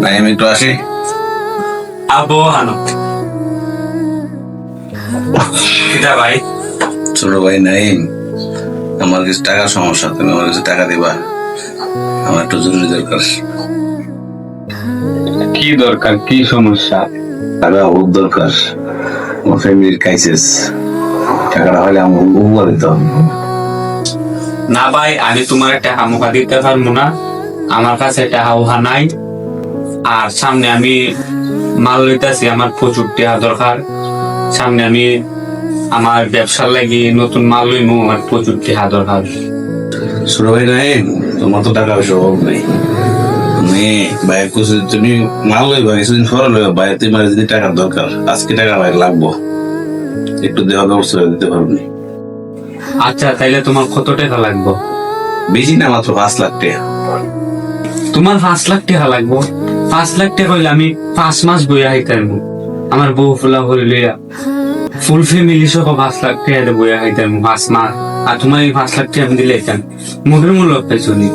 ভাই আমি একটু আসি। আবো হানো কিটা ভাই? ছোট ভাই নাই, আমার কিছু টাকার সমস্যা, তুমি আমার কিছু টাকা দিবা, আমার একটু জরুরি দরকার। কি দরকার, কি সমস্যা? টাকা খুব দরকার, আমার ফ্যামিলির ক্রাইসিস। টাকাটা হলে আমার উপকারিত হবে। না ভাই, আমি তোমার টাকা মুখা দিতে পারবো না, আমার কাছে টাকা উহা নাই। আর সামনে আমি মাল লইতেছি, আমার প্রচুর টাকা দরকার। সামনে আমি আমার ব্যবসার লাগি নতুন মাল লইমু, আমার প্রচুর টাকা দরকার। ছোট ভাই নাই, তোমার তো টাকা পয়সা অভাব নেই। তুমি ভাইয়ের কাছে তুমি মাল লইবা, কিছুদিন পরে লইবা। ভাইয়ের তোমার যদি টাকার দরকার, আজকে টাকা ভাইয়ের লাগবো, একটু দেওয়া ব্যবস্থা করে দিতে পারবি? আচ্ছা, তাইলে তোমার কত টাকা লাগবে? বেশি না, মাত্র 5 লাখ টাকা। তোমার 5 লাখ টাকা লাগবে? 5 লাখ টাকা হইলে আমি 5 মাস বইয়া হাইতাম। আমার বউ ফুলা হয়ে লইয়া ফুল ফ্যামিলি সহ 5 লাখ টাকা বইয়া হাইতাম 5 মাস। আর তোমার এই 5 লাখ টাকা আমি দিলে মুখের মূল্য পাইছো নি?